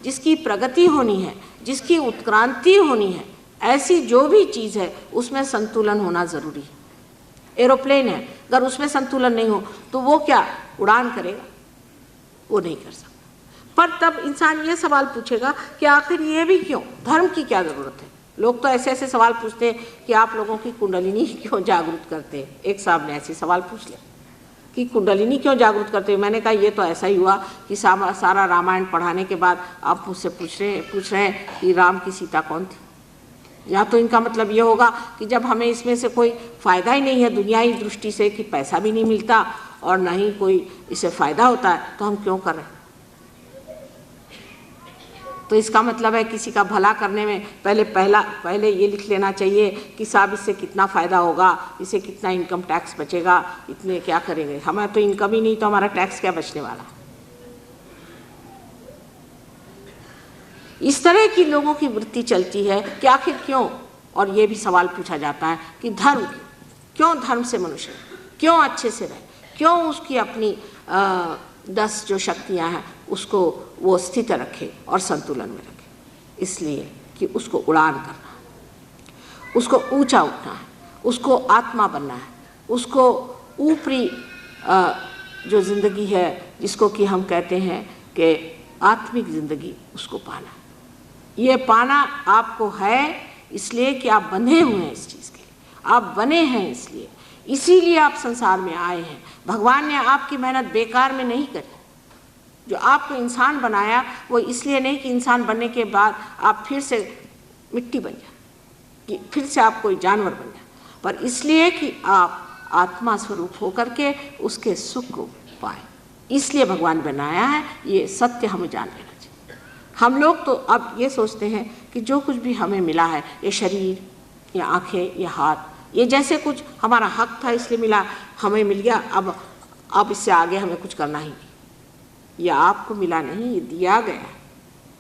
जिसकी प्रगति होनी है, जिसकी उत्क्रांति होनी है, ऐसी जो भी चीज़ है उसमें संतुलन होना ज़रूरी है। एरोप्लेन है, अगर उसमें संतुलन नहीं हो तो वो क्या उड़ान करेगा? वो नहीं कर सकता। पर तब इंसान ये सवाल पूछेगा कि आखिर ये भी क्यों, धर्म की क्या ज़रूरत है? लोग तो ऐसे ऐसे सवाल पूछते हैं कि आप लोगों की कुंडलिनी क्यों जागरूक करते हैं। एक साहब ने ऐसे सवाल पूछ लिया कि कुंडलिनी क्यों जागरूक करते हैं। मैंने कहा ये तो ऐसा ही हुआ कि सारा रामायण पढ़ाने के बाद आप मुझसे पूछ रहे हैं कि राम की सीता कौन थी। या तो इनका मतलब ये होगा कि जब हमें इसमें से कोई फ़ायदा ही नहीं है दुनियाई दृष्टि से, कि पैसा भी नहीं मिलता और ना ही कोई इससे फ़ायदा होता है, तो हम क्यों कर रहे हैं। तो इसका मतलब है किसी का भला करने में पहले ये लिख लेना चाहिए कि साहब इससे कितना फ़ायदा होगा, इससे कितना इनकम टैक्स बचेगा, इतने क्या करेंगे। हमारा तो इनकम ही नहीं तो हमारा टैक्स क्या बचने वाला। इस तरह की लोगों की वृत्ति चलती है कि आखिर क्यों। और ये भी सवाल पूछा जाता है कि धर्म क्यों, धर्म से मनुष्य क्यों अच्छे से रहे, क्यों उसकी अपनी 10 जो शक्तियाँ हैं उसको वो स्थित रखे और संतुलन में रखे। इसलिए कि उसको उड़ान करना है, उसको ऊंचा उठना है, उसको आत्मा बनना है, उसको ऊपरी जो ज़िंदगी है जिसको कि हम कहते हैं कि आत्मिक ज़िंदगी, उसको पाना है। ये पाना आपको है इसलिए कि आप बंधे हुए हैं इस चीज़ के लिए, आप बने हैं इसलिए, इसीलिए आप संसार में आए हैं। भगवान ने आपकी मेहनत बेकार में नहीं करी। जो आपको इंसान बनाया वो इसलिए नहीं कि इंसान बनने के बाद आप फिर से मिट्टी बन जाए, कि फिर से आप कोई जानवर बन जाए, पर इसलिए कि आप आत्मा स्वरूप होकर के उसके सुख को पाए। इसलिए भगवान बनाया है। ये सत्य हमें जान लेना चाहिए। हम लोग तो अब ये सोचते हैं कि जो कुछ भी हमें मिला है, ये शरीर, ये आँखें, ये हाथ, ये जैसे कुछ हमारा हक था इसलिए मिला, हमें मिल गया, अब इससे आगे हमें कुछ करना ही नहीं। यह आपको मिला नहीं, ये दिया गया है।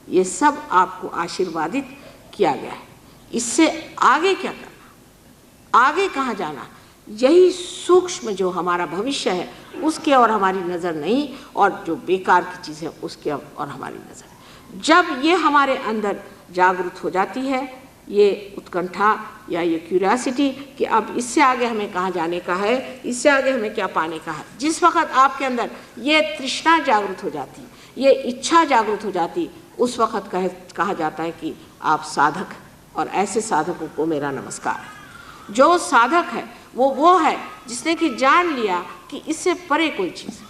ये सब आपको आशीर्वादित किया गया है। इससे आगे क्या करना, आगे कहाँ जाना, यही सूक्ष्म जो हमारा भविष्य है उसके और हमारी नज़र नहीं, और जो बेकार की चीज़ है उसके और हमारी नज़र। जब ये हमारे अंदर जागृत हो जाती है ये उत्कंठा या ये क्यूरियोसिटी कि अब इससे आगे हमें कहाँ जाने का है, इससे आगे हमें क्या पाने का है, जिस वक़्त आपके अंदर ये तृष्णा जागृत हो जाती, ये इच्छा जागृत हो जाती, उस वक़्त कहा जाता है कि आप साधक। और ऐसे साधकों को मेरा नमस्कार है। जो साधक है वो है जिसने कि जान लिया कि इससे परे कोई चीज़ है,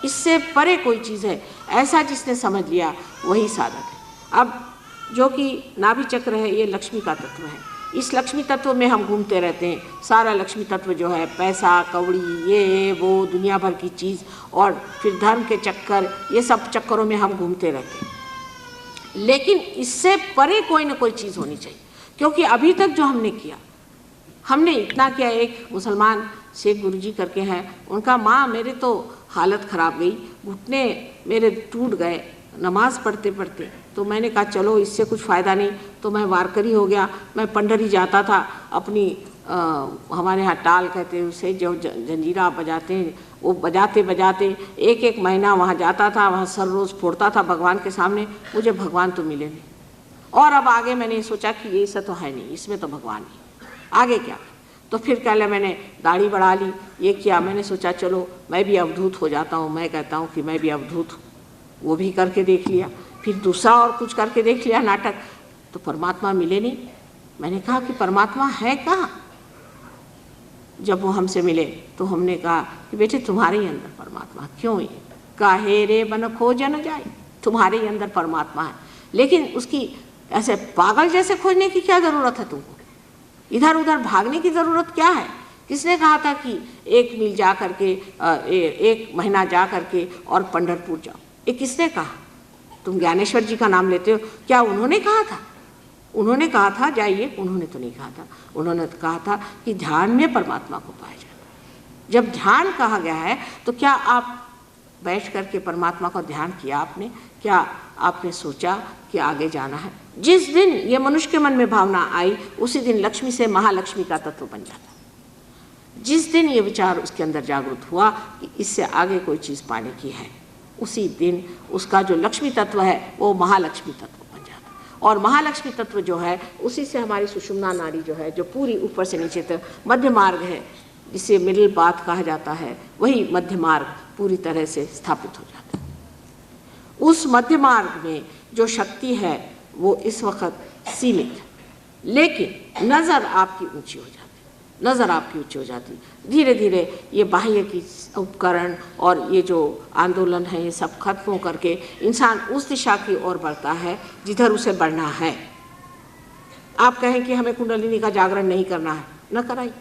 इससे परे कोई चीज़ है, ऐसा जिसने समझ लिया वही साधक है। अब जो कि नाभि चक्र है ये लक्ष्मी का तत्व है। इस लक्ष्मी तत्व में हम घूमते रहते हैं। सारा लक्ष्मी तत्व जो है पैसा कौड़ी ये वो दुनिया भर की चीज़, और फिर धर्म के चक्कर, ये सब चक्करों में हम घूमते रहते हैं। लेकिन इससे परे कोई ना कोई चीज़ होनी चाहिए, क्योंकि अभी तक जो हमने किया, हमने इतना किया। एक मुसलमान शेख गुरुजी करके हैं, उनका माँ मेरे तो हालत ख़राब गई, घुटने मेरे टूट गए नमाज़ पढ़ते पढ़ते। तो मैंने कहा चलो इससे कुछ फ़ायदा नहीं, तो मैं वारकरी हो गया। मैं पंडरी जाता था अपनी हमारे यहाँ टाल कहते हैं उसे, जो जंजीरा बजाते हैं, वो बजाते बजाते एक महीना वहाँ जाता था, वहाँ सर रोज़ फोड़ता था भगवान के सामने। मुझे भगवान तो मिले नहीं। और अब आगे मैंने सोचा कि ये सब तो है नहीं, इसमें तो भगवान नहीं, आगे क्या। तो फिर क्या लिया, मैंने दाढ़ी बढ़ा ली, ये किया। मैंने सोचा चलो मैं भी अवधूत हो जाता हूँ, मैं कहता हूँ कि मैं भी अवधूत हूँ। वो भी करके देख लिया, फिर दूसरा और कुछ करके देख लिया नाटक, तो परमात्मा मिले नहीं। मैंने कहा कि परमात्मा है कहाँ। जब वो हमसे मिले तो हमने कहा कि बेटे तुम्हारे ही अंदर परमात्मा। क्यों, ये काहे रे बन खोज न जाए, तुम्हारे ही अंदर परमात्मा है। लेकिन उसकी ऐसे पागल जैसे खोजने की क्या ज़रूरत है तुमको, इधर उधर भागने की ज़रूरत क्या है। किसने कहा था कि 1 मील जा करके 1 महीना जा करके और पंढरपुर जाओ, ये किसने कहा। तुम ज्ञानेश्वर जी का नाम लेते हो, क्या उन्होंने कहा था? उन्होंने कहा था जाइए, उन्होंने तो नहीं कहा था। उन्होंने तो कहा था कि ध्यान में परमात्मा को पाया जाए। जब ध्यान कहा गया है तो क्या आप बैठ करके परमात्मा का ध्यान किया आपने? क्या आपने सोचा कि आगे जाना है? जिस दिन ये मनुष्य के मन में भावना आई उसी दिन लक्ष्मी से महालक्ष्मी का तत्व बन जाता। जिस दिन ये विचार उसके अंदर जागृत हुआ कि इससे आगे कोई चीज़ पाने की है, उसी दिन उसका जो लक्ष्मी तत्व है वो महालक्ष्मी तत्व बन जाता है। और महालक्ष्मी तत्व जो है उसी से हमारी सुषुम्ना नाड़ी जो है, जो पूरी ऊपर से नीचे तक मध्य मार्ग है, जिसे मिडिल पाथ कहा जाता है, वही मध्य मार्ग पूरी तरह से स्थापित हो जाता है। उस मध्य मार्ग में जो शक्ति है वो इस वक्त सीमित है, लेकिन नज़र आपकी ऊंची हो जाती है, नज़र आपकी ऊंची हो जाती है। धीरे धीरे ये बाह्य की उपकरण और ये जो आंदोलन है ये सब खत्म हो करके इंसान उस दिशा की ओर बढ़ता है जिधर उसे बढ़ना है। आप कहें कि हमें कुंडलिनी का जागरण नहीं करना है, न कराइए,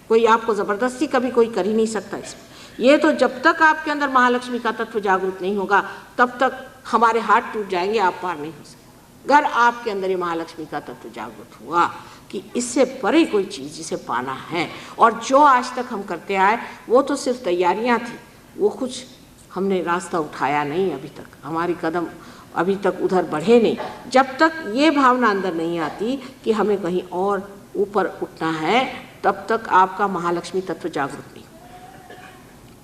कोई आपको ज़बरदस्ती कभी कोई कर ही नहीं सकता इसमें। ये तो जब तक आपके अंदर महालक्ष्मी का तत्व जागरूक नहीं होगा तब तक हमारे हाथ टूट जाएंगे, आप पार नहीं हो सकते। अगर आपके अंदर ये महालक्ष्मी का तत्व जागृत हुआ कि इससे परे कोई चीज़ जिसे पाना है, और जो आज तक हम करते आए वो तो सिर्फ तैयारियां थी, वो कुछ हमने रास्ता उठाया नहीं अभी तक, हमारी कदम अभी तक उधर बढ़े नहीं। जब तक ये भावना अंदर नहीं आती कि हमें कहीं और ऊपर उठना है तब तक आपका महालक्ष्मी तत्व जागृत नहीं।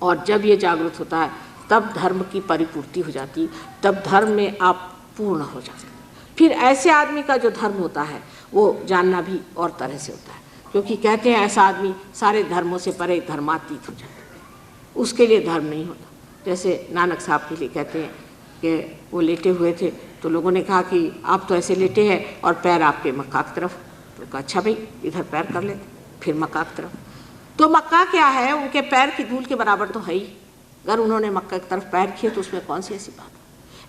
और जब ये जागृत होता है तब धर्म की परिपूर्ति हो जाती, तब धर्म में आप पूर्ण हो जाते। फिर ऐसे आदमी का जो धर्म होता है वो जानना भी और तरह से होता है, क्योंकि कहते हैं ऐसा आदमी सारे धर्मों से परे धर्मातीत हो जाता है, उसके लिए धर्म नहीं होता। जैसे नानक साहब के लिए कहते हैं कि वो लेटे हुए थे तो लोगों ने कहा कि आप तो ऐसे लेटे हैं और पैर आपके मक्का की तरफ, तो कहा अच्छा भाई इधर पैर कर लेते, फिर मक्का की तरफ। तो मक्का क्या है, उनके पैर की धूल के बराबर तो है ही, अगर उन्होंने मक्का की तरफ पैर किए तो उसमें कौन सी ऐसी बात है।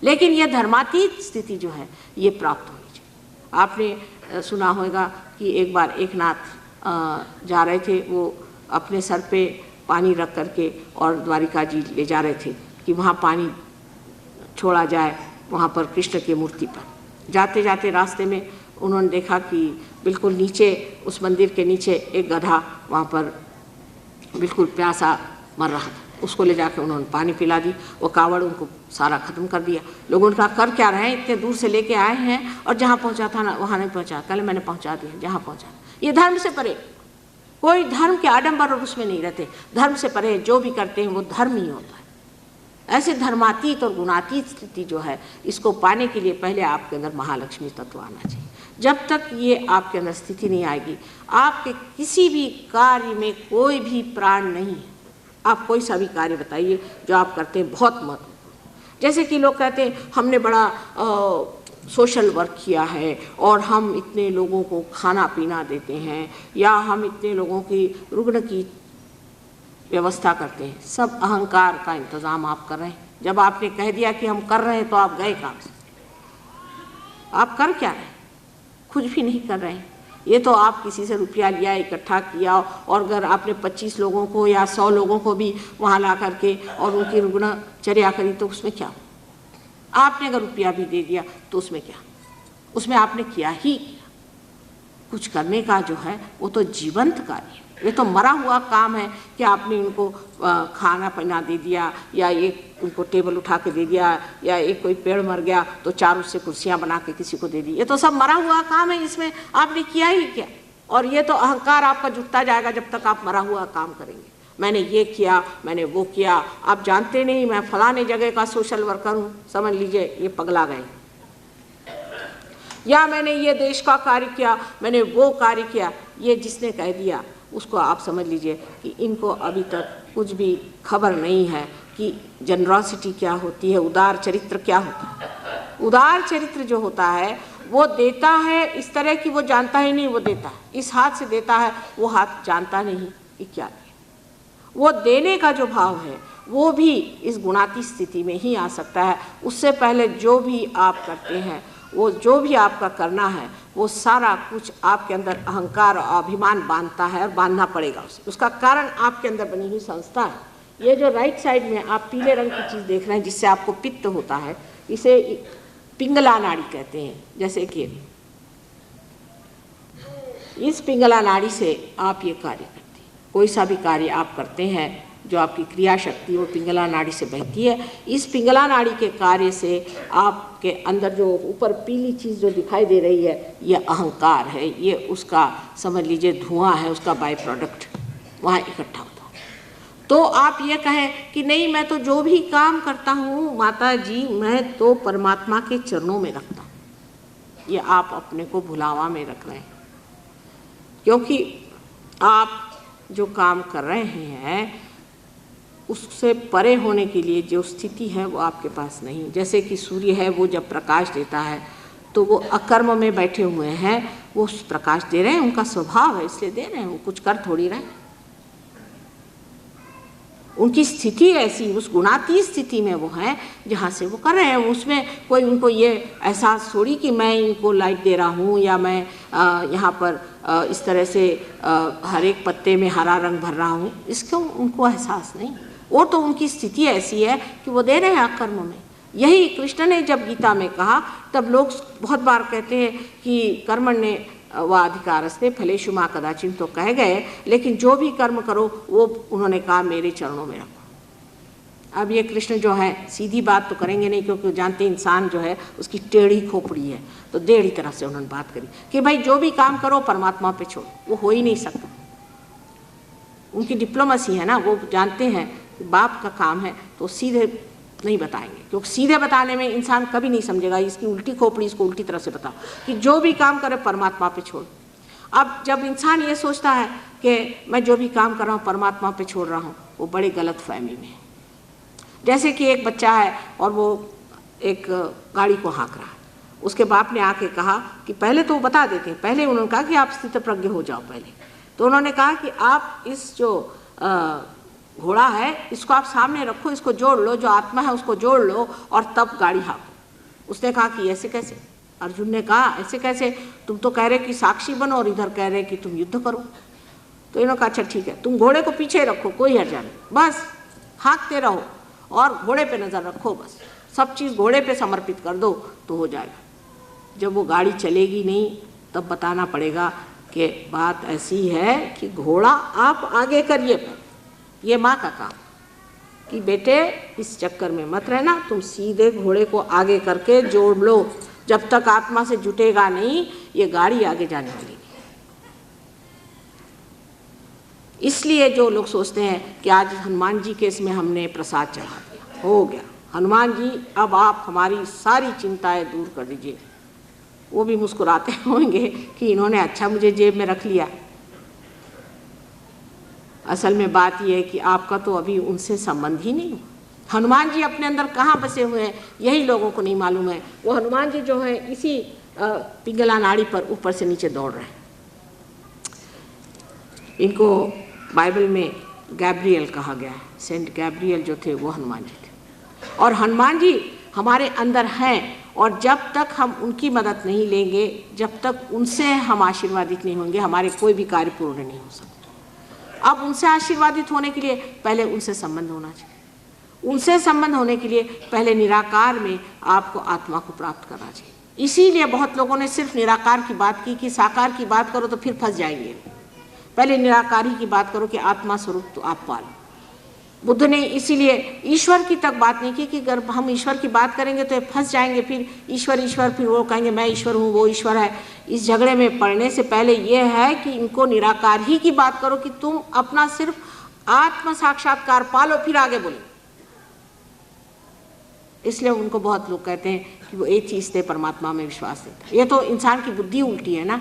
लेकिन यह धर्मातीत स्थिति जो है ये प्राप्त होनी चाहिए। आपने सुना होगा कि एक बार एक नाथ जा रहे थे, वो अपने सर पे पानी रख करके और द्वारिका जी ले जा रहे थे कि वहाँ पानी छोड़ा जाए, वहाँ पर कृष्ण की मूर्ति पर। जाते जाते रास्ते में उन्होंने देखा कि बिल्कुल नीचे उस मंदिर के नीचे एक गधा वहाँ पर बिल्कुल प्यासा मर रहा था, उसको ले जाकर उन्होंने पानी पिला दी। वो कावड़ उनको सारा ख़त्म कर दिया। लोगों ने कहा कर क्या रहे हैं, इतने दूर से लेके आए हैं और जहाँ पहुँचा था ना वहाँ नहीं पहुँचा, कल मैंने पहुँचा दिया जहाँ पहुँचा। ये धर्म से परे, कोई धर्म के आडंबर और उसमें नहीं रहते। धर्म से परे जो भी करते हैं वो धर्म ही होता है। ऐसे धर्मातीत और गुणातीत स्थिति जो है, इसको पाने के लिए पहले आपके अंदर महालक्ष्मी तत्व आना चाहिए। जब तक ये आपके अंदर स्थिति नहीं आएगी, आपके किसी भी कार्य में कोई भी प्राण नहीं है। आप कोई सा भी कार्य बताइए जो आप करते हैं बहुत महत्वपूर्ण। जैसे कि लोग कहते हैं हमने बड़ा सोशल वर्क किया है और हम इतने लोगों को खाना पीना देते हैं, या हम इतने लोगों की रुग्ण की व्यवस्था करते हैं। सब अहंकार का इंतज़ाम आप कर रहे हैं। जब आपने कह दिया कि हम कर रहे हैं तो आप गए काम से। आप कर क्या रहे हैं? कुछ भी नहीं कर रहे हैं। ये तो आप किसी से रुपया लिया, इकट्ठा किया, और अगर आपने 25 लोगों को या 100 लोगों को भी वहाँ ला करके और उनकी रुग्णचर्या करी तो उसमें क्या? आपने अगर रुपया भी दे दिया तो उसमें क्या? उसमें आपने किया ही किया। कुछ करने का जो है वो तो जीवंत कार्य है। ये तो मरा हुआ काम है कि आपने उनको खाना पीना दे दिया, या एक उनको टेबल उठा के दे दिया, या एक कोई पेड़ मर गया तो 4 उससे कुर्सियाँ बना के किसी को दे दी। ये तो सब मरा हुआ काम है, इसमें आपने किया ही क्या। और ये तो अहंकार आपका जुटता जाएगा जब तक आप मरा हुआ काम करेंगे। मैंने ये किया, मैंने वो किया। आप जानते नहीं मैं फलाने जगह का सोशल वर्कर हूँ, समझ लीजिए ये पगला गए। या मैंने ये देश का कार्य किया, मैंने वो कार्य किया। ये जिसने कह दिया उसको आप समझ लीजिए कि इनको अभी तक कुछ भी खबर नहीं है कि जनरॉसिटी क्या होती है, उदार चरित्र क्या होता है। उदार चरित्र जो होता है वो देता है इस तरह कि वो जानता ही नहीं वो देता है। इस हाथ से देता है, वो हाथ जानता नहीं कि क्या दिया। वो देने का जो भाव है वो भी इस गुणातीत स्थिति में ही आ सकता है। उससे पहले जो भी आप करते हैं, वो जो भी आपका करना है, वो सारा कुछ आपके अंदर अहंकार और अभिमान बांधता है और बांधना पड़ेगा उसे। उसका कारण आपके अंदर बनी हुई संस्था है। ये जो राइट साइड में आप पीले रंग की चीज़ देख रहे हैं जिससे आपको पित्त होता है, इसे पिंगला नाड़ी कहते हैं। जैसे कि इस पिंगला नाड़ी से आप ये कार्य करते हैं। कोई सा भी कार्य आप करते हैं, जो आपकी क्रिया शक्ति वो पिंगला नाड़ी से बहती है। इस पिंगला नाड़ी के कार्य से आपके अंदर जो ऊपर पीली चीज़ जो दिखाई दे रही है, ये अहंकार है। ये उसका समझ लीजिए धुआं है, उसका बाय प्रोडक्ट वहाँ इकट्ठा होता है। तो आप ये कहें कि नहीं, मैं तो जो भी काम करता हूँ माता जी, मैं तो परमात्मा के चरणों में रखता हूँ, ये आप अपने को भुलावा में रख रहे हैं। क्योंकि आप जो काम कर रहे हैं उससे परे होने के लिए जो स्थिति है वो आपके पास नहीं। जैसे कि सूर्य है, वो जब प्रकाश देता है तो वो अकर्म में बैठे हुए हैं, वो प्रकाश दे रहे हैं, उनका स्वभाव है इसलिए दे रहे हैं, वो कुछ कर थोड़ी रहे। उनकी स्थिति ऐसी, उस गुणातीत स्थिति में वो हैं जहाँ से वो कर रहे हैं। उसमें कोई उनको ये एहसास थोड़ी कि मैं इनको लाइट दे रहा हूँ या मैं यहाँ पर इस तरह से हर एक पत्ते में हरा रंग भर रहा हूँ, इसका उनको एहसास नहीं। वो तो उनकी स्थिति ऐसी है कि वो दे रहे हैं अकर्म में। यही कृष्ण ने जब गीता में कहा, तब लोग बहुत बार कहते हैं कि कर्मण्य व अधिकारस्ते फलेषु मा कदाचिन तो कह गए, लेकिन जो भी कर्म करो वो उन्होंने कहा मेरे चरणों में रखो। अब ये कृष्ण जो है सीधी बात तो करेंगे नहीं, क्योंकि जानते इंसान जो है उसकी टेढ़ी खोपड़ी है, तो टेढ़ी तरह से उन्होंने बात करी कि भाई जो भी काम करो परमात्मा पे छोड़ो, वो हो ही नहीं सकता। उनकी डिप्लोमेसी है ना, वो जानते हैं कि बाप का काम है तो सीधे नहीं बताएंगे, क्योंकि सीधे बताने में इंसान कभी नहीं समझेगा। इसकी उल्टी खोपड़ी, इसको उल्टी तरह से बताओ कि जो भी काम करे परमात्मा पे छोड़। अब जब इंसान ये सोचता है कि मैं जो भी काम कर रहा हूँ परमात्मा पे छोड़ रहा हूँ, वो बड़े गलत फहमी में है। जैसे कि एक बच्चा है और वो एक गाड़ी को हाँक रहा है, उसके बाप ने आके कहा कि पहले तो वो बता देते हैं, पहले उन्होंने कहा कि आप स्थितप्रज्ञ हो जाओ पहले, तो उन्होंने कहा कि आप इस जो घोड़ा है इसको आप सामने रखो, इसको जोड़ लो, जो आत्मा है उसको जोड़ लो और तब गाड़ी हाँको। उसने कहा कि ऐसे कैसे? अर्जुन ने कहा ऐसे कैसे, तुम तो कह रहे कि साक्षी बनो और इधर कह रहे कि तुम युद्ध करो। तो इन्होंने कहा अच्छा ठीक है, तुम घोड़े को पीछे रखो, कोई हर्जा नहीं, बस हाँकते रहो और घोड़े पे नज़र रखो, बस सब चीज़ घोड़े पे समर्पित कर दो तो हो जाएगा। जब वो गाड़ी चलेगी नहीं तब बताना पड़ेगा कि बात ऐसी है कि घोड़ा आप आगे करिए, ये माँ का काम कि बेटे इस चक्कर में मत रहना, तुम सीधे घोड़े को आगे करके जोड़ लो, जब तक आत्मा से जुटेगा नहीं ये गाड़ी आगे जाने वाली नहीं। इसलिए जो लोग सोचते हैं कि आज हनुमान जी के इसमें हमने प्रसाद चढ़ा दिया, हो गया हनुमान जी अब आप हमारी सारी चिंताएं दूर कर दीजिए, वो भी मुस्कुराते होंगे कि इन्होंने अच्छा मुझे जेब में रख लिया। असल में बात यह है कि आपका तो अभी उनसे संबंध ही नहीं हुआ। हनुमान जी अपने अंदर कहाँ बसे हुए हैं यही लोगों को नहीं मालूम है। वो हनुमान जी जो है इसी पिंगला नाड़ी पर ऊपर से नीचे दौड़ रहे हैं। इनको बाइबल में गैब्रियल कहा गया है, सेंट गैब्रियल जो थे वो हनुमान जी थे। और हनुमान जी हमारे अंदर हैं और जब तक हम उनकी मदद नहीं लेंगे, जब तक उनसे हम आशीर्वादित नहीं होंगे, हमारे कोई भी कार्य पूर्ण नहीं हो सकते। अब उनसे आशीर्वादित होने के लिए पहले उनसे संबंध होना चाहिए। उनसे संबंध होने के लिए पहले निराकार में आपको आत्मा को प्राप्त करना चाहिए। इसीलिए बहुत लोगों ने सिर्फ निराकार की बात की कि साकार की बात करो तो फिर फंस जाएंगे। पहले निराकार ही की बात करो कि आत्मा स्वरूप तो आप पालो। बुद्ध ने इसीलिए ईश्वर की तक बात नहीं की कि अगर हम ईश्वर की बात करेंगे तो फंस जाएंगे, फिर ईश्वर ईश्वर, फिर वो कहेंगे मैं ईश्वर हूँ वो ईश्वर है। इस झगड़े में पड़ने से पहले ये है कि इनको निराकार ही की बात करो कि तुम अपना सिर्फ आत्म साक्षात्कार पालो, फिर आगे बोलो। इसलिए उनको बहुत लोग कहते हैं कि वो एथीस्ट थे, परमात्मा में विश्वास नहीं था। ये तो इंसान की बुद्धि उल्टी है ना।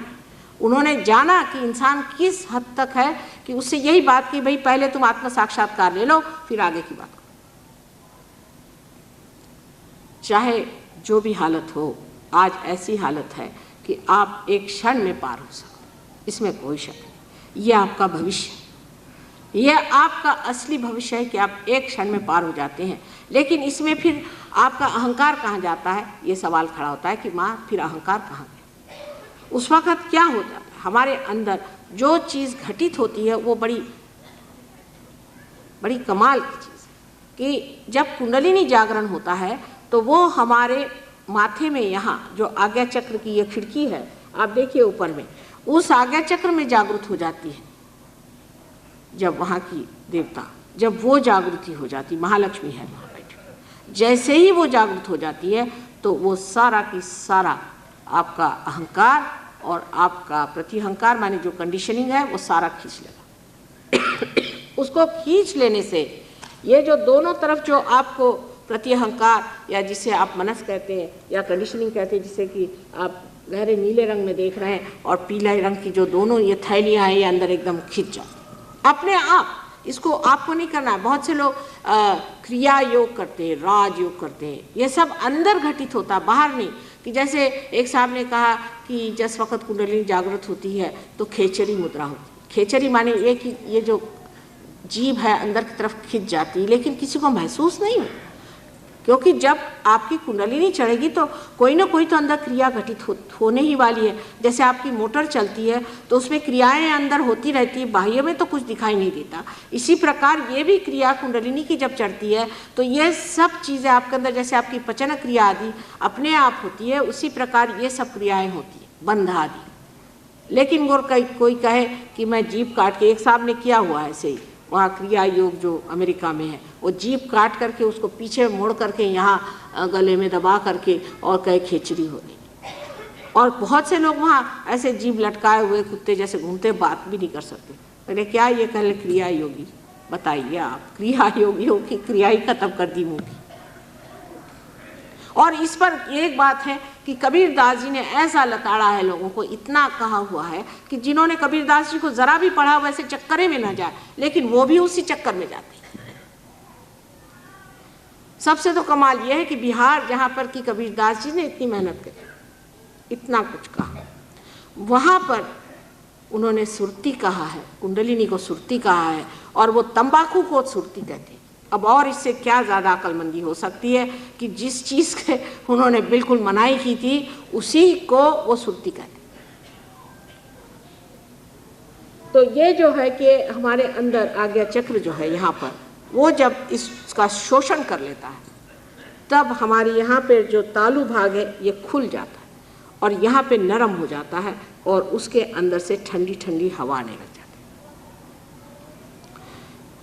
उन्होंने जाना कि इंसान किस हद तक है कि उससे यही बात की भाई पहले तुम आत्म साक्षात्कार ले लो फिर आगे की बात करो। चाहे जो भी हालत हो, आज ऐसी हालत है कि आप एक क्षण में पार हो सकते, इसमें कोई शक नहीं। ये आपका भविष्य, यह आपका असली भविष्य है कि आप एक क्षण में पार हो जाते हैं। लेकिन इसमें फिर आपका अहंकार कहाँ जाता है, ये सवाल खड़ा होता है कि माँ फिर अहंकार कहाँ गया। उस वक़्त क्या होता है हमारे अंदर, जो चीज़ घटित होती है वो बड़ी बड़ी कमाल की चीज़ है कि जब कुंडलिनी जागरण होता है तो वो हमारे माथे में यहाँ जो आज्ञा चक्र की ये खिड़की है, आप देखिए ऊपर में, उस आज्ञा चक्र में जागृत हो जाती है। जब वहाँ की देवता, जब वो जागृति हो जाती, महालक्ष्मी है वहाँ बैठी, जैसे ही वो जागृत हो जाती है तो वो सारा की सारा आपका अहंकार और आपका प्रतिहंकार माने जो कंडीशनिंग है वो सारा खींच लेगा। उसको खींच लेने से ये जो दोनों तरफ जो आपको प्रति अहंकार या जिसे आप मनस कहते हैं या कंडीशनिंग कहते हैं, जिसे कि आप गहरे नीले रंग में देख रहे हैं और पीले रंग की जो दोनों ये थैलियाँ हैं ये अंदर एकदम खिंच जाती अपने आप। इसको आपको नहीं करना है। बहुत से लोग क्रिया योग करते हैं, राज योग करते हैं, ये सब अंदर घटित होता है, बाहर नहीं। कि जैसे एक साहब ने कहा कि जिस वक्त कुंडलिनी जागृत होती है तो खेचरी मुद्रा होती। खेचरी माने ये कि ये जो जीभ है अंदर की तरफ खिंच जाती है, लेकिन किसी को महसूस नहीं होता, क्योंकि जब आपकी कुंडलिनी चढ़ेगी तो कोई ना कोई तो अंदर क्रिया घटित होने ही वाली है। जैसे आपकी मोटर चलती है तो उसमें क्रियाएं अंदर होती रहती है, बाह्य में तो कुछ दिखाई नहीं देता। इसी प्रकार ये भी क्रिया कुंडलिनी की जब चढ़ती है तो ये सब चीज़ें आपके अंदर, जैसे आपकी पचन क्रिया आदि अपने आप होती है, उसी प्रकार ये सब क्रियाएँ होती है, बंध आदि। लेकिन वो कोई कहे कि मैं जीभ काट के, एक साहब ने किया हुआ है ऐसे ही, वहाँ क्रिया योग जो अमेरिका में है, वो जीभ काट करके उसको पीछे मोड़ करके यहाँ गले में दबा करके और कहे खेचरी हो रही। और बहुत से लोग वहाँ ऐसे जीभ लटकाए हुए कुत्ते जैसे घूमते, बात भी नहीं कर सकते। मैंने क्या ये कह क्रिया योगी, बताइए आप, क्रिया योगियों की क्रिया ही खत्म कर दी मुँह की। और इस पर एक बात है कि कबीरदास जी ने ऐसा लताड़ा है लोगों को, इतना कहा हुआ है कि जिन्होंने कबीरदास जी को जरा भी पढ़ा वैसे चक्करे में ना जाए, लेकिन वो भी उसी चक्कर में जाते हैं। सबसे तो कमाल यह है कि बिहार जहाँ पर कि कबीरदास जी ने इतनी मेहनत करी, इतना कुछ कहा, वहाँ पर उन्होंने सुरती कहा है, कुंडलिनी को सुरती कहा है, और वो तंबाकू को सुरती कहते हैं। अब और इससे क्या ज़्यादा अक्लमंदी हो सकती है कि जिस चीज़ के उन्होंने बिल्कुल मनाही की थी उसी को वो सुरती कहते। तो ये जो है कि हमारे अंदर आज्ञा चक्र जो है यहाँ पर, वो जब इसका शोषण कर लेता है तब हमारी यहाँ पे जो तालु भाग है ये खुल जाता है और यहाँ पे नरम हो जाता है और उसके अंदर से ठंडी ठंडी हवा आने लग जाती है।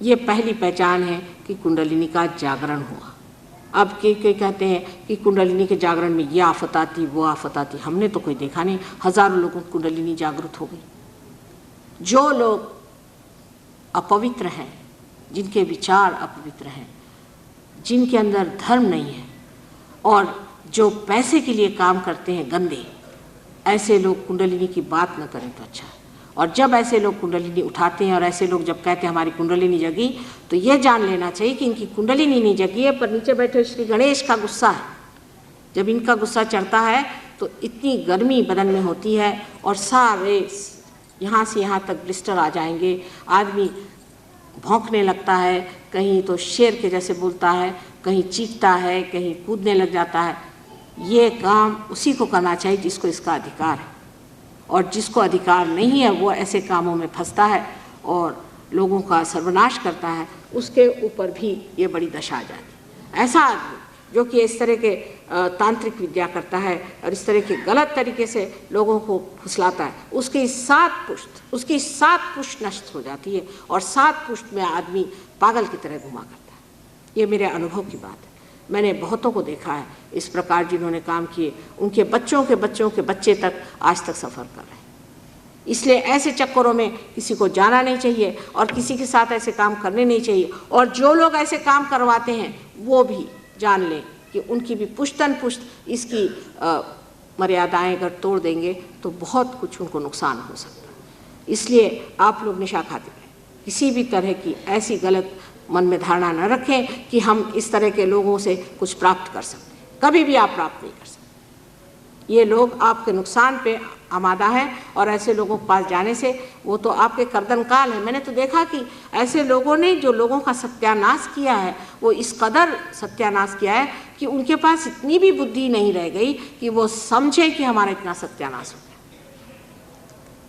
ये पहली पहचान है कि कुंडलिनी का जागरण हुआ। अब के कहते हैं कि कुंडलिनी के जागरण में ये आफत आती, वो आफत आती। हमने तो कोई देखा नहीं, हजारों लोगों की कुंडलिनी जागृत हो गई। जो लोग अपवित्र हैं, जिनके विचार अपवित्र हैं, जिनके अंदर धर्म नहीं है और जो पैसे के लिए काम करते हैं गंदे, ऐसे लोग कुंडलिनी की बात न करें तो अच्छा है। और जब ऐसे लोग कुंडलिनी उठाते हैं और ऐसे लोग जब कहते हैं हमारी कुंडलिनी जगी, तो ये जान लेना चाहिए कि इनकी कुंडलिनी नहीं जगी है, पर नीचे बैठे श्री गणेश का गुस्सा है। जब इनका गुस्सा चढ़ता है तो इतनी गर्मी बदन में होती है और सारे यहाँ से यहाँ तक ब्लिस्टर आ जाएंगे, आदमी भौंकने लगता है, कहीं तो शेर के जैसे बोलता है, कहीं चीखता है, कहीं कूदने लग जाता है। ये काम उसी को करना चाहिए जिसको इसका अधिकार है, और जिसको अधिकार नहीं है वो ऐसे कामों में फंसता है और लोगों का सर्वनाश करता है, उसके ऊपर भी ये बड़ी दशा आ जाती है। ऐसा आदमी जो कि इस तरह के तांत्रिक विद्या करता है और इस तरह के गलत तरीके से लोगों को फुसलाता है, उसकी 7 पुष्ट नष्ट हो जाती है और 7 पुष्ट में आदमी पागल की तरह घुमा करता है। ये मेरे अनुभव की बात है। मैंने बहुतों को देखा है इस प्रकार जिन्होंने काम किए, उनके बच्चों के बच्चे तक आज तक सफ़र कर रहे हैं। इसलिए ऐसे चक्करों में किसी को जाना नहीं चाहिए और किसी के साथ ऐसे काम करने नहीं चाहिए। और जो लोग ऐसे काम करवाते हैं वो भी जान लें कि उनकी भी पुश्तन पुश्त इसकी मर्यादाएं अगर तोड़ देंगे तो बहुत कुछ उनको नुकसान हो सकता है। इसलिए आप लोग निशा खाते रहें, किसी भी तरह की ऐसी गलत मन में धारणा न रखें कि हम इस तरह के लोगों से कुछ प्राप्त कर सकते हैं। कभी भी आप प्राप्त नहीं कर सकते। ये लोग आपके नुकसान पे आमादा है और ऐसे लोगों के पास जाने से वो तो आपके कर्दन काल है। मैंने तो देखा कि ऐसे लोगों ने जो लोगों का सत्यानाश किया है वो इस कदर सत्यानाश किया है कि उनके पास इतनी भी बुद्धि नहीं रह गई कि वो समझे कि हमारा इतना सत्यानाश हो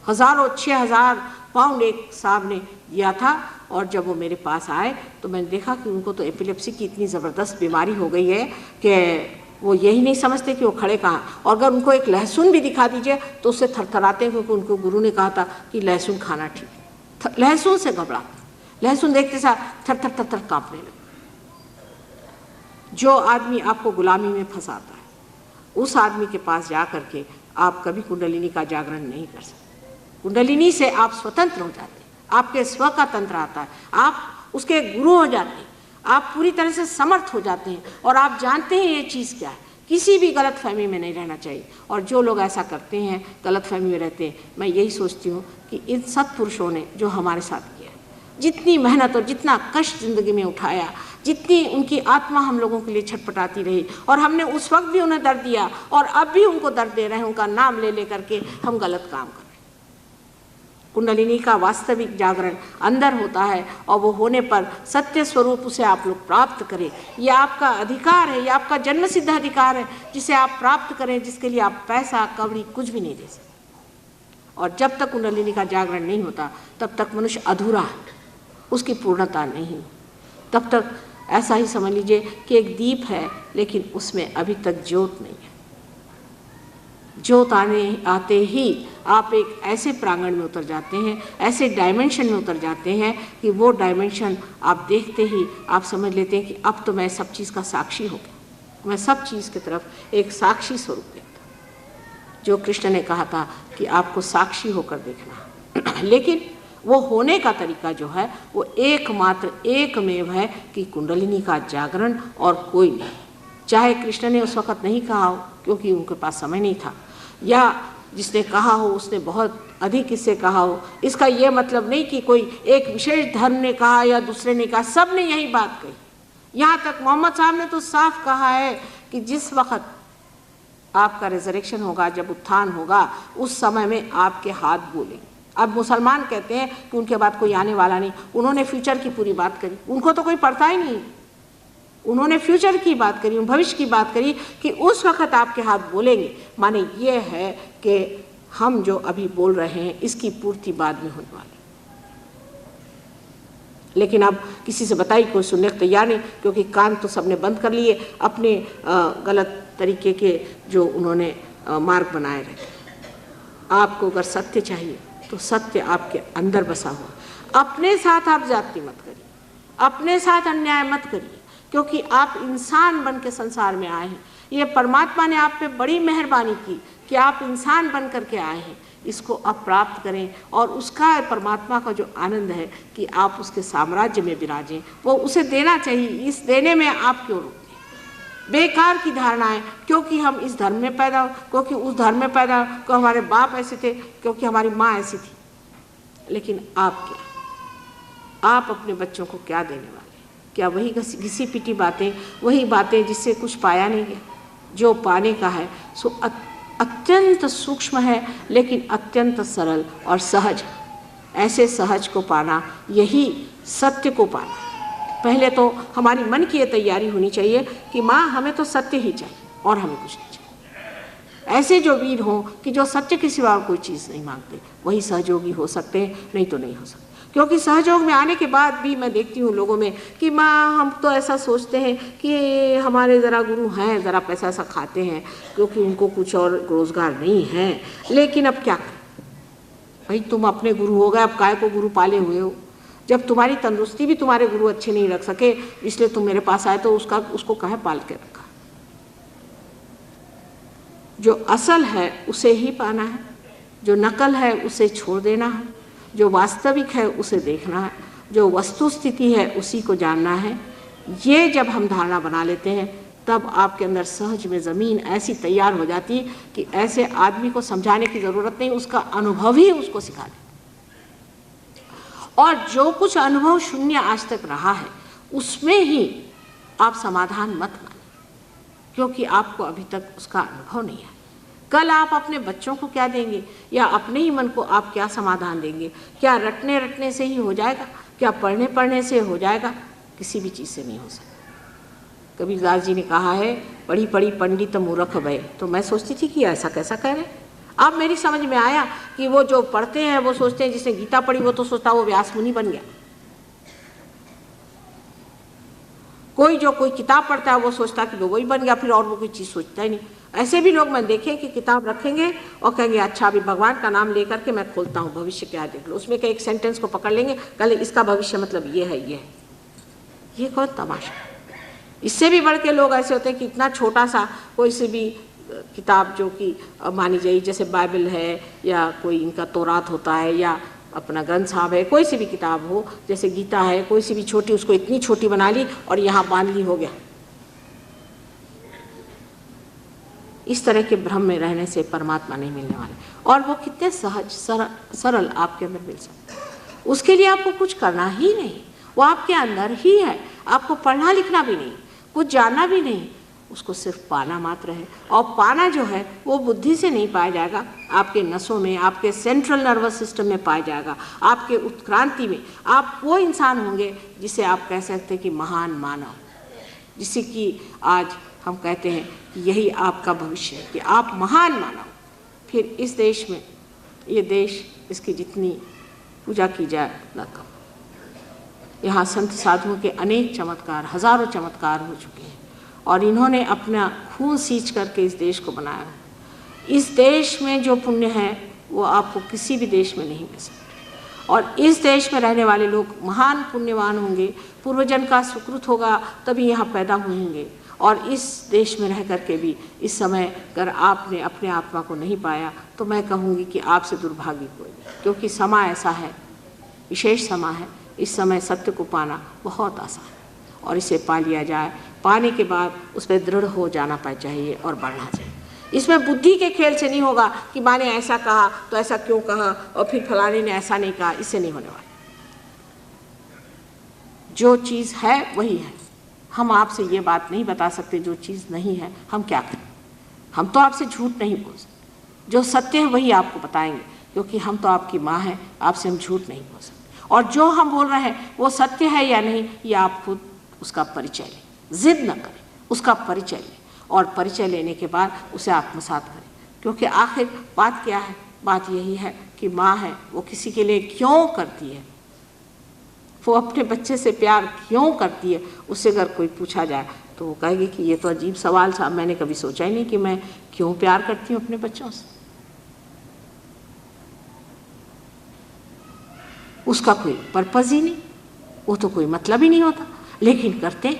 गया। 6,000 पाउंड एक साहब ने दिया था और जब वो मेरे पास आए तो मैंने देखा कि उनको तो एपिलेप्सी की इतनी ज़बरदस्त बीमारी हो गई है कि वो यही नहीं समझते कि वो खड़े कहाँ। और अगर उनको एक लहसुन भी दिखा दीजिए तो उससे थरथराते हैं, क्योंकि उनको गुरु ने कहा था कि लहसुन खाना ठीक है। लहसुन से घबरा, लहसुन देखते साथ थर थर थर थर काँपने लगे। जो आदमी आपको गुलामी में फंसाता है उस आदमी के पास जा करके आप कभी कुंडलिनी का जागरण नहीं कर सकते। कुंडलिनी से आप स्वतंत्र हो जाते हैं, आपके स्व का तंत्र आता है, आप उसके गुरु हो जाते हैं, आप पूरी तरह से समर्थ हो जाते हैं और आप जानते हैं ये चीज़ क्या है। किसी भी गलत फहमी में नहीं रहना चाहिए। और जो लोग ऐसा करते हैं, गलत फहमी में रहते हैं, मैं यही सोचती हूँ कि इन सत्पुरुषों ने जो हमारे साथ किया, जितनी मेहनत और जितना कष्ट ज़िंदगी में उठाया, जितनी उनकी आत्मा हम लोगों के लिए छटपटाती रही, और हमने उस वक्त भी उन्हें दर्द दिया और अब भी उनको दर्द दे रहे हैं, उनका नाम ले करके हम गलत काम कर रहे हैं। कुंडलिनी का वास्तविक जागरण अंदर होता है और वो होने पर सत्य स्वरूप उसे आप लोग प्राप्त करें। ये आपका अधिकार है, ये आपका जन्मसिद्ध अधिकार है जिसे आप प्राप्त करें, जिसके लिए आप पैसा कौड़ी कुछ भी नहीं दे सकते। और जब तक कुंडलिनी का जागरण नहीं होता तब तक मनुष्य अधूरा है, उसकी पूर्णता नहीं। तब तक ऐसा ही समझ लीजिए कि एक दीप है लेकिन उसमें अभी तक ज्योत नहीं है। ज्योत आते ही आप एक ऐसे प्रांगण में उतर जाते हैं, ऐसे डायमेंशन में उतर जाते हैं कि वो डायमेंशन आप देखते ही आप समझ लेते हैं कि अब तो मैं सब चीज़ का साक्षी हो गया, मैं सब चीज़ की तरफ एक साक्षी स्वरूप देखता। जो कृष्ण ने कहा था कि आपको साक्षी होकर देखना लेकिन वो होने का तरीका जो है वो एकमात्र एकमेव है कि कुंडलिनी का जागरण और कोई नहीं। चाहे कृष्ण ने उस वक़्त नहीं कहा हो क्योंकि उनके पास समय नहीं था, या जिसने कहा हो उसने बहुत अधिक इससे कहा हो, इसका ये मतलब नहीं कि कोई एक विशेष धर्म ने कहा या दूसरे ने कहा, सब ने यही बात कही। यहाँ तक मोहम्मद साहब ने तो साफ कहा है कि जिस वक़्त आपका रिजरेक्शन होगा, जब उत्थान होगा, उस समय में आपके हाथ बोलेंगे। अब मुसलमान कहते हैं कि उनके बाद कोई आने वाला नहीं, उन्होंने फ्यूचर की पूरी बात करी, उनको तो कोई पढ़ता ही नहीं। उन्होंने फ्यूचर की बात करी, भविष्य की बात करी कि उस वक्त आपके हाथ बोलेंगे। माने ये है कि हम जो अभी बोल रहे हैं इसकी पूर्ति बाद में होने वाली। लेकिन अब किसी से बताई कोई सुनने को तैयार नहीं, क्योंकि कान तो सबने बंद कर लिए, अपने गलत तरीके के जो उन्होंने मार्ग बनाए रहते। आपको अगर सत्य चाहिए तो सत्य आपके अंदर बसा हुआ। अपने साथ आप जाति मत करिए, अपने साथ अन्याय मत करिए, क्योंकि आप इंसान बन के संसार में आए हैं। ये परमात्मा ने आप पे बड़ी मेहरबानी की कि आप इंसान बन करके आए हैं। इसको आप प्राप्त करें और उसका, परमात्मा का जो आनंद है कि आप उसके साम्राज्य में विराजें, वो उसे देना चाहिए। इस देने में आप क्यों रुकते? बेकार की धारणाएं, क्योंकि हम इस धर्म में पैदा हो, क्योंकि उस धर्म में पैदा हो, क्योंकि हमारे बाप ऐसे थे, क्योंकि हमारी माँ ऐसी थी। लेकिन आप क्या, आप अपने बच्चों को क्या देने वाले? क्या वही घिसी पिटी बातें, वही बातें जिससे कुछ पाया नहीं गया? जो पाने का है सो अत्यंत सूक्ष्म है लेकिन अत्यंत सरल और सहज। ऐसे सहज को पाना, यही सत्य को पाना। पहले तो हमारी मन की ये तैयारी होनी चाहिए कि माँ हमें तो सत्य ही चाहिए और हमें कुछ नहीं चाहिए। ऐसे जो वीर हों कि जो सत्य के सिवा कोई चीज़ नहीं मांगते, वही सहयोगी हो सकते हैं, नहीं तो नहीं हो सकते। क्योंकि सहयोग में आने के बाद भी मैं देखती हूँ लोगों में कि माँ हम तो ऐसा सोचते हैं कि हमारे ज़रा गुरु हैं, ज़रा पैसा ऐसा खाते हैं क्योंकि उनको कुछ और रोज़गार नहीं है। लेकिन अब क्या करें भाई, तुम अपने गुरु हो गए, अब काय को गुरु पाले हुए हो? जब तुम्हारी तंदुरुस्ती भी तुम्हारे गुरु अच्छे नहीं रख सके इसलिए तुम मेरे पास आए, तो उसको कहाँ पाल के रखा? जो असल है उसे ही पाना है, जो नकल है उसे छोड़ देना है, जो वास्तविक है उसे देखना है, जो वस्तु स्थिति है उसी को जानना है। ये जब हम धारणा बना लेते हैं तब आपके अंदर सहज में ज़मीन ऐसी तैयार हो जाती है कि ऐसे आदमी को समझाने की ज़रूरत नहीं, उसका अनुभव ही उसको सिखा दे। और जो कुछ अनुभव शून्य आज तक रहा है उसमें ही आप समाधान मत माने, क्योंकि आपको अभी तक उसका अनुभव नहीं है। कल आप अपने बच्चों को क्या देंगे या अपने ही मन को आप क्या समाधान देंगे? क्या रटने रटने से ही हो जाएगा? क्या पढ़ने पढ़ने से हो जाएगा? किसी भी चीज़ से नहीं हो सकता। कबीरदास जी ने कहा है, पढ़ी पढ़ी पंडित मूर्ख भय। तो मैं सोचती थी कि ऐसा कैसा कह रहे हैं। अब मेरी समझ में आया कि वो जो पढ़ते हैं वो सोचते हैं, जिसने गीता पढ़ी वो तो सोचता वो व्यास मुनि बन गया। कोई किताब पढ़ता है वो सोचता कि वो वही बन गया, फिर और वो कोई चीज़ सोचता ही नहीं। ऐसे भी लोग मैं देखे कि किताब रखेंगे और कहेंगे अच्छा अभी भगवान का नाम लेकर के मैं खोलता हूँ भविष्य क्या देख लो। उसमें के एक सेंटेंस को पकड़ लेंगे, कल इसका भविष्य मतलब ये है, ये कौन तमाशा। इससे भी बढ़ के लोग ऐसे होते हैं कि इतना छोटा सा कोई से भी किताब जो कि मानी जाए, जैसे बाइबल है या कोई इनका तौरात होता है या अपना ग्रंथ साहब है, कोई सी भी किताब हो, जैसे गीता है, कोई सी भी छोटी, उसको इतनी छोटी बना ली और यहाँ बांध ली, हो गया। इस तरह के भ्रम में रहने से परमात्मा नहीं मिलने वाले। और वो कितने सहज सरल आपके अंदर मिल सकते हैं। उसके लिए आपको कुछ करना ही नहीं, वो आपके अंदर ही है। आपको पढ़ना लिखना भी नहीं, कुछ जानना भी नहीं, उसको सिर्फ पाना मात्र है। और पाना जो है वो बुद्धि से नहीं पाया जाएगा, आपके नसों में, आपके सेंट्रल नर्वस सिस्टम में पाया जाएगा, आपके उत्क्रांति में। आप वो इंसान होंगे जिसे आप कह सकते हैं कि महान मानव, जिसे कि आज हम कहते हैं कि यही आपका भविष्य है, कि आप महान मानव। फिर इस देश में, ये देश, इसकी जितनी पूजा की जाए न कम। यहाँ संत साधुओं के अनेक चमत्कार, हजारों चमत्कार हो चुके हैं और इन्होंने अपना खून सींच करके इस देश को बनाया। इस देश में जो पुण्य है वो आपको किसी भी देश में नहीं मिल सकता। और इस देश में रहने वाले लोग महान पुण्यवान होंगे, पूर्वजन का सुकृत होगा, तभी यहाँ पैदा होंगे। और इस देश में रह करके भी इस समय अगर आपने अपने आत्मा को नहीं पाया तो मैं कहूँगी कि आपसे दुर्भाग्य कोई नहीं, क्योंकि समय ऐसा है, विशेष समय है। इस समय सत्य को पाना बहुत आसान है और इसे पा लिया जाए। पाने के बाद उस पर दृढ़ हो जाना चाहिए और बढ़ना चाहिए। इसमें बुद्धि के खेल से नहीं होगा कि माँ ने ऐसा कहा तो ऐसा क्यों कहा और फिर फलाने ने ऐसा नहीं कहा, इससे नहीं होने वाला। जो चीज़ है वही है। हम आपसे ये बात नहीं बता सकते जो चीज़ नहीं है हम क्या करें। हम तो आपसे झूठ नहीं बोल सकते, जो सत्य है वही आपको बताएंगे, क्योंकि हम तो आपकी माँ हैं, आपसे हम झूठ नहीं बोल सकते। और जो हम बोल रहे हैं वो सत्य है या नहीं, ये आप खुद उसका परिचय लें। जिद न करें, उसका परिचय लें और परिचय लेने के बाद उसे आत्मसात करें। क्योंकि आखिर बात क्या है? बात यही है कि माँ है, वो किसी के लिए क्यों करती है, वो अपने बच्चे से प्यार क्यों करती है। उससे अगर कोई पूछा जाए तो वो कहेगी कि ये तो अजीब सवाल था, मैंने कभी सोचा ही नहीं कि मैं क्यों प्यार करती हूँ अपने बच्चों से। उसका कोई पर्पज़ ही नहीं, वो तो कोई मतलब ही नहीं होता, लेकिन करते।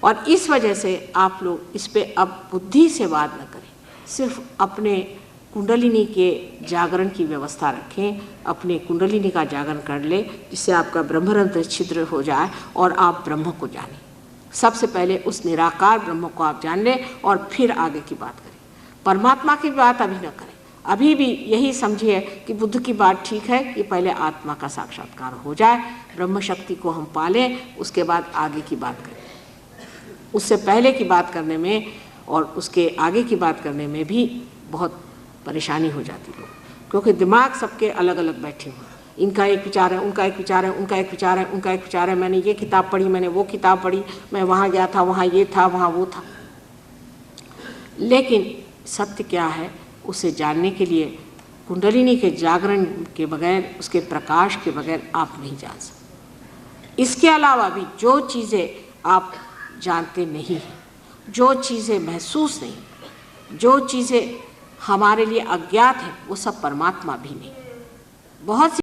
और इस वजह से आप लोग इस पे अब बुद्धि से वाद न करें, सिर्फ अपने कुंडलिनी के जागरण की व्यवस्था रखें। अपने कुंडलिनी का जागरण कर ले, जिससे आपका ब्रह्मरंध्र छिद्र हो जाए और आप ब्रह्म को जानें। सबसे पहले उस निराकार ब्रह्म को आप जान लें और फिर आगे की बात करें। परमात्मा की बात अभी न करें। अभी भी यही समझिए कि बुद्ध की बात ठीक है कि पहले आत्मा का साक्षात्कार हो जाए, ब्रह्म शक्ति को हम पालें, उसके बाद आगे की बात करें। उससे पहले की बात करने में और उसके आगे की बात करने में भी बहुत परेशानी हो जाती है, क्योंकि दिमाग सबके अलग अलग बैठे हुए हैं। इनका एक विचार है, उनका एक विचार है, उनका एक विचार है, उनका एक विचार है। मैंने ये किताब पढ़ी, मैंने वो किताब पढ़ी, मैं वहाँ गया था, वहाँ ये था, वहाँ वो था। लेकिन सत्य क्या है उसे जानने के लिए कुंडलिनी के जागरण के बगैर, उसके प्रकाश के बगैर आप नहीं जान सकते। इसके अलावा भी जो चीज़ें आप जानते नहीं हैं, जो चीज़ें महसूस नहीं, जो चीज़ें हमारे लिए अज्ञात हैं, वो सब परमात्मा भी नहीं। बहुत सी